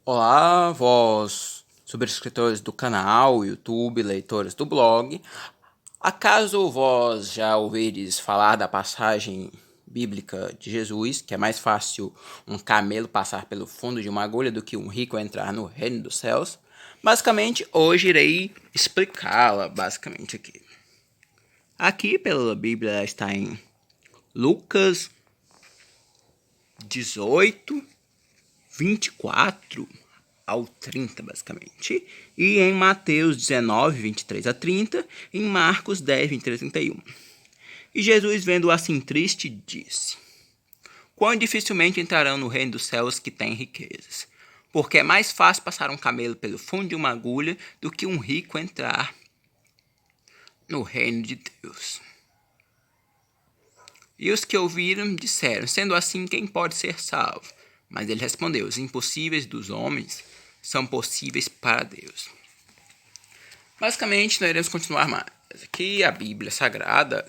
Olá, vós subscritores do canal, YouTube, leitores do blog. Acaso vós já ouvides falar da passagem bíblica de Jesus, que é mais fácil um camelo passar pelo fundo de uma agulha do que um rico entrar no reino dos céus? Basicamente, hoje irei explicá-la, basicamente aqui. Aqui pela Bíblia está em Lucas 18, 24 ao 30, basicamente. E em Mateus 19, 23 a 30, em Marcos 10, 23 a 31. E Jesus, vendo-o assim triste, disse: Quão dificilmente entrarão no reino dos céus que têm riquezas, porque é mais fácil passar um camelo pelo fundo de uma agulha do que um rico entrar no reino de Deus. E os que ouviram disseram: Sendo assim, quem pode ser salvo? Mas ele respondeu: Os impossíveis dos homens são possíveis para Deus. Basicamente, nós iremos continuar mais. Aqui a Bíblia Sagrada,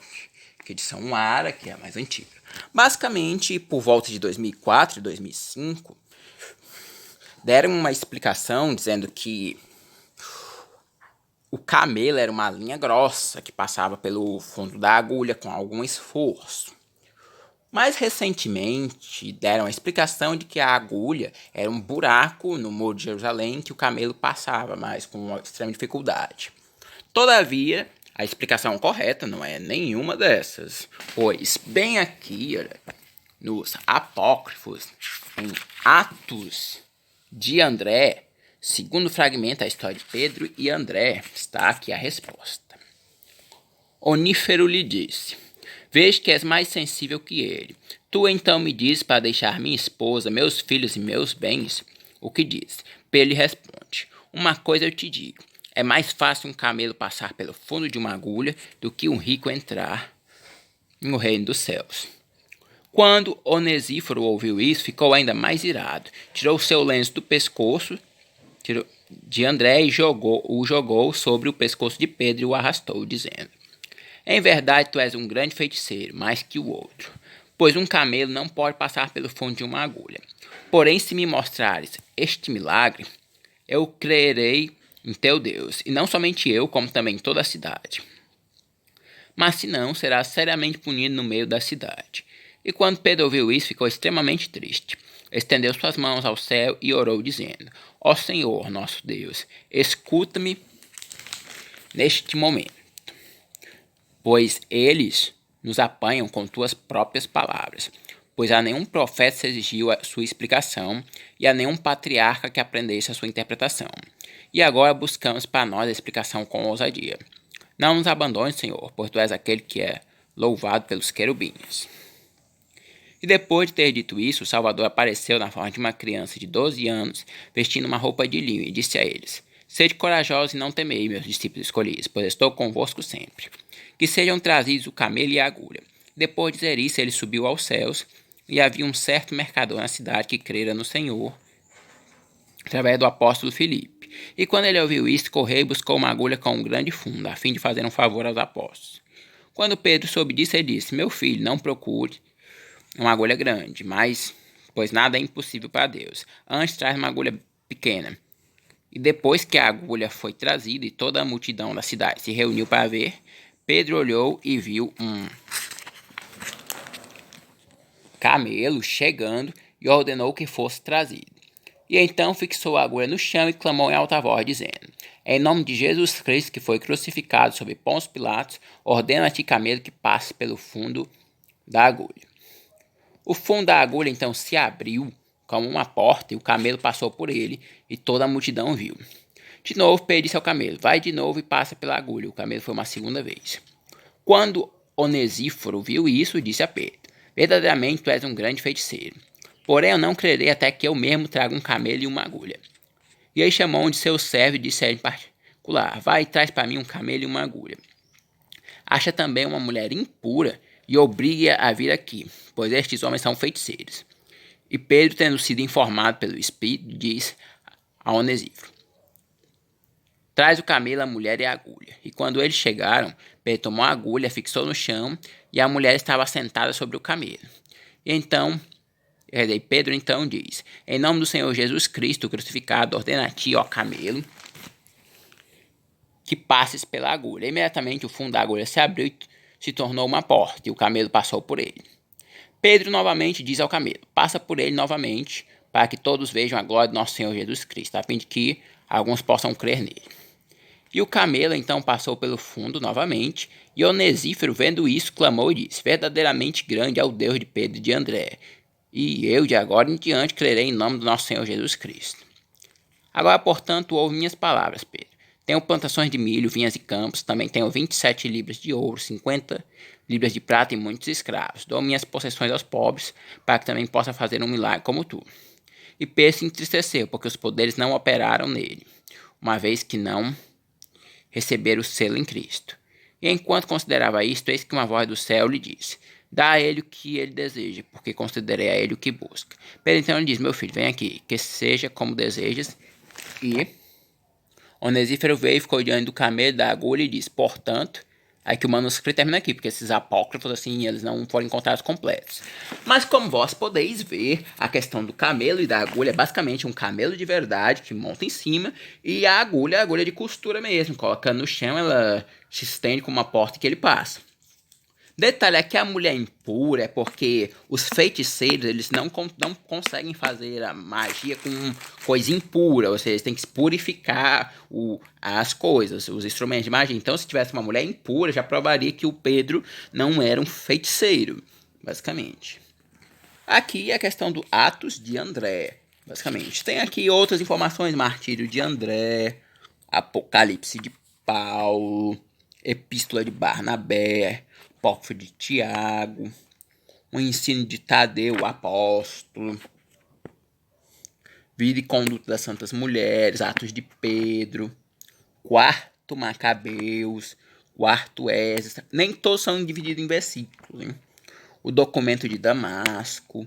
que é edição Ara, que é a mais antiga. Basicamente, por volta de 2004 e 2005, deram uma explicação dizendo que o camelo era uma linha grossa que passava pelo fundo da agulha com algum esforço. Mais recentemente, deram a explicação de que a agulha era um buraco no muro de Jerusalém que o camelo passava, mas com extrema dificuldade. Todavia, a explicação correta não é nenhuma dessas, pois bem aqui, olha, nos apócrifos, em Atos de André, segundo fragmento da história de Pedro e André, está aqui a resposta. Onífero lhe disse: Vejo que és mais sensível que ele. Tu então me dizes para deixar minha esposa, meus filhos e meus bens? O que diz? Pedro lhe responde: Uma coisa eu te digo. É mais fácil um camelo passar pelo fundo de uma agulha do que um rico entrar no reino dos céus. Quando Onesíforo ouviu isso, ficou ainda mais irado. Tirou seu lenço do pescoço de André e o jogou sobre o pescoço de Pedro e o arrastou, dizendo: Em verdade, tu és um grande feiticeiro, mais que o outro, pois um camelo não pode passar pelo fundo de uma agulha. Porém, se me mostrares este milagre, eu crerei em teu Deus, e não somente eu, como também toda a cidade. Mas se não, serás seriamente punido no meio da cidade. E quando Pedro ouviu isso, ficou extremamente triste. Estendeu suas mãos ao céu e orou, dizendo: Ó Senhor, nosso Deus, escuta-me neste momento, pois eles nos apanham com tuas próprias palavras. Pois a nenhum profeta se exigiu a sua explicação, e a nenhum patriarca que aprendesse a sua interpretação. E agora buscamos para nós a explicação com ousadia. Não nos abandones, Senhor, pois tu és aquele que é louvado pelos querubins. E depois de ter dito isso, o Salvador apareceu na forma de uma criança de 12 anos, vestindo uma roupa de linho, e disse a eles: Sede corajosos e não temei, meus discípulos escolhidos, pois estou convosco sempre. Que sejam trazidos o camelo e a agulha. Depois de dizer isso, ele subiu aos céus, e havia um certo mercador na cidade que crera no Senhor, através do apóstolo Filipe. E quando ele ouviu isto, correu e buscou uma agulha com um grande fundo, a fim de fazer um favor aos apóstolos. Quando Pedro soube disso, ele disse: Meu filho, não procure uma agulha grande, pois nada é impossível para Deus. Antes traz uma agulha pequena. E depois que a agulha foi trazida e toda a multidão da cidade se reuniu para ver, Pedro olhou e viu um camelo chegando e ordenou que fosse trazido. E então fixou a agulha no chão e clamou em alta voz, dizendo: Em nome de Jesus Cristo, que foi crucificado sob Pôncio Pilatos, ordena-te, camelo, que passe pelo fundo da agulha. O fundo da agulha então se abriu como uma porta e o camelo passou por ele e toda a multidão viu. De novo Pedro disse ao camelo: Vai de novo e passa pela agulha. O camelo foi uma segunda vez. Quando Onesíforo viu isso, disse a Pedro: Verdadeiramente tu és um grande feiticeiro. Porém eu não crerei até que eu mesmo traga um camelo e uma agulha. E aí chamou um de seus servos e disse em particular: Vai e traz para mim um camelo e uma agulha. Acha também uma mulher impura e obrigue-a a vir aqui, pois estes homens são feiticeiros. E Pedro, tendo sido informado pelo Espírito, diz a Onesíforo: Traz o camelo, a mulher e a agulha. E quando eles chegaram, Pedro tomou a agulha, fixou no chão, e a mulher estava sentada sobre o camelo. E então E daí Pedro então diz: em nome do Senhor Jesus Cristo crucificado, ordena a ti, ó camelo, que passes pela agulha. Imediatamente o fundo da agulha se abriu e se tornou uma porta, e o camelo passou por ele. Pedro novamente diz ao camelo: passa por ele novamente, para que todos vejam a glória do nosso Senhor Jesus Cristo, a fim de que alguns possam crer nele. E o camelo então passou pelo fundo novamente, e Onesífero, vendo isso, clamou e disse: verdadeiramente grande é o Deus de Pedro e de André, e eu de agora em diante crerei em nome do nosso Senhor Jesus Cristo. Agora, portanto, ouve minhas palavras, Pedro. Tenho plantações de milho, vinhas e campos, também tenho 27 libras de ouro, 50 libras de prata e muitos escravos. Dou minhas possessões aos pobres, para que também possa fazer um milagre como tu. E Pedro se entristeceu, porque os poderes não operaram nele, uma vez que não receberam o selo em Cristo. E enquanto considerava isto, eis que uma voz do céu lhe disse: dá a ele o que ele deseja, porque considerei a ele o que busca. Pedro então lhe diz: meu filho, vem aqui, que seja como desejas. E Onesífero veio e ficou diante do camelo, da agulha e disse: portanto, aí que o manuscrito termina aqui, porque esses apócrifos, assim, eles não foram encontrados completos. Mas como vós podeis ver, a questão do camelo e da agulha é basicamente um camelo de verdade que monta em cima, e a agulha de costura mesmo, colocando no chão, ela se estende com uma porta que ele passa. Detalhe é que a mulher impura é porque os feiticeiros eles não conseguem fazer a magia com coisa impura, ou seja, eles têm que purificar as coisas, os instrumentos de magia. Então, se tivesse uma mulher impura, já provaria que o Pedro não era um feiticeiro, basicamente. Aqui é a questão do Atos de André, basicamente. Tem aqui outras informações: martírio de André, Apocalipse de Paulo, Epístola de Barnabé, Apócrifo de Tiago, o ensino de Tadeu, o apóstolo, vida e conduta das santas mulheres, Atos de Pedro, quarto Macabeus, quarto Esdras. Nem todos são divididos em versículos, hein? O documento de Damasco,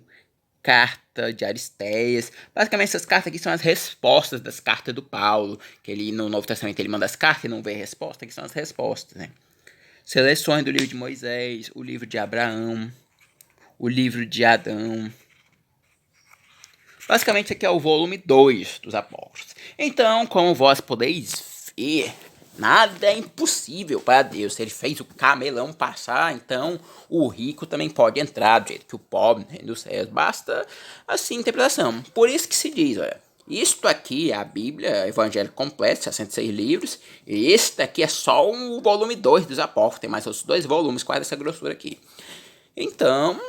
carta de Aristeias. Basicamente, essas cartas aqui são as respostas das cartas do Paulo, que ele no Novo Testamento ele manda as cartas e não vê a resposta, que são as respostas, né? Seleções do livro de Moisés, o livro de Abraão, o livro de Adão. Basicamente, aqui é o volume 2 dos Apócrifos. Então, como vós podeis ver, nada é impossível para Deus. Se ele fez o camelão passar, então o rico também pode entrar, do jeito que o pobre no reino dos céus. Basta, assim, interpretação. Por isso que se diz, olha, isto aqui é a Bíblia, Evangelho completo, 66 livros, e este aqui é só o volume 2 dos Apócrifos, tem mais outros 2 volumes, quase essa grossura aqui. Então,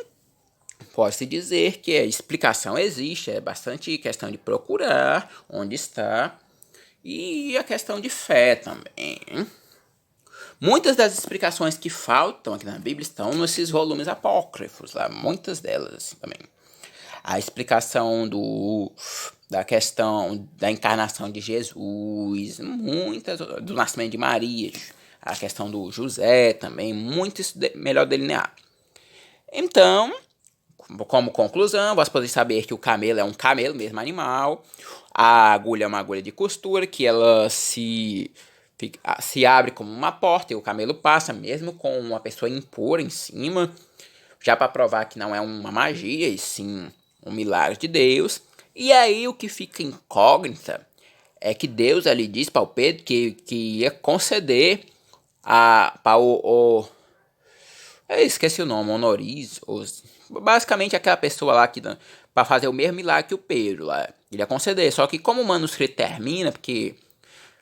pode-se dizer que a explicação existe, é bastante questão de procurar onde está, e a questão de fé também. Muitas das explicações que faltam aqui na Bíblia estão nesses volumes apócrifos, lá, muitas delas assim, também. A explicação da questão da encarnação de Jesus, muitas, do nascimento de Maria, a questão do José também, muito melhor delineado. Então, como conclusão, vós podeis saber que o camelo é um camelo, mesmo animal. A agulha é uma agulha de costura, que ela se abre como uma porta e o camelo passa, mesmo com uma pessoa impura em cima, já para provar que não é uma magia, e sim um milagre de Deus. E aí o que fica incógnita é que Deus ali diz para o Pedro que ia conceder para eu esqueci o nome, honoris, basicamente aquela pessoa lá que para fazer o mesmo milagre que o Pedro lá. Ele ia conceder, só que como o manuscrito termina, porque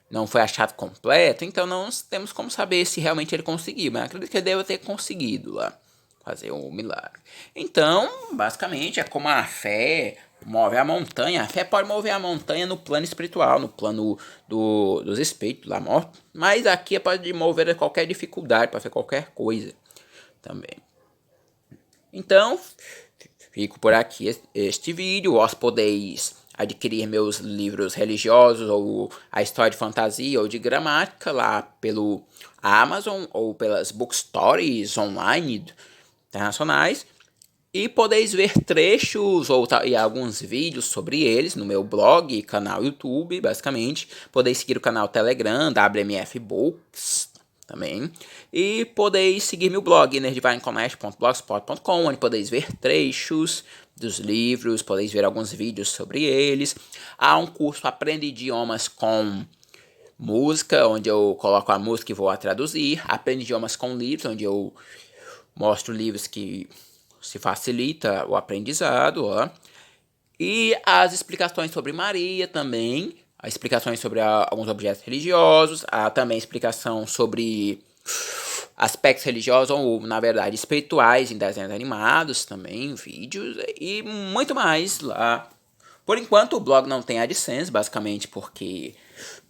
não foi achado completo, então não temos como saber se realmente ele conseguiu, mas acredito que ele deve ter conseguido lá fazer o milagre. Então, basicamente, é como a fé move a montanha. A fé pode mover a montanha no plano espiritual, no plano dos espíritos lá mortos, mas aqui pode mover qualquer dificuldade para fazer qualquer coisa também. Então, fico por aqui este vídeo. Vós podeis adquirir meus livros religiosos ou a história de fantasia ou de gramática lá pelo Amazon ou pelas bookstores online internacionais, e podeis ver trechos e alguns vídeos sobre eles no meu blog e canal YouTube, basicamente. Podeis seguir o canal Telegram, WMF Books, também. E podeis seguir meu blog, nerddivineconnect.blogspot.com, onde podeis ver trechos dos livros, podeis ver alguns vídeos sobre eles. Há um curso Aprenda Idiomas com Música, onde eu coloco a música e vou a traduzir. Aprende Idiomas com Livros, onde eu mostro livros que se facilita o aprendizado, ó. E as explicações sobre Maria também, as explicações sobre alguns objetos religiosos, há também explicação sobre aspectos religiosos ou, na verdade, espirituais em desenhos animados também, vídeos e muito mais lá. Por enquanto o blog não tem AdSense, basicamente porque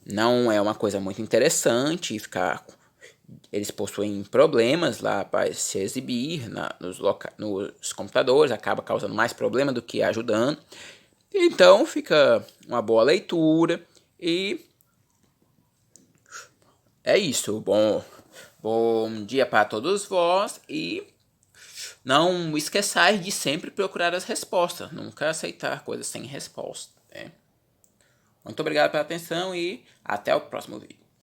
não é uma coisa muito interessante ficar... Eles possuem problemas lá para se exibir nos computadores, acaba causando mais problema do que ajudando. Então fica uma boa leitura e é isso. Bom dia para todos vós e não esqueçais de sempre procurar as respostas, nunca aceitar coisas sem resposta, né? Muito obrigado pela atenção e até o próximo vídeo.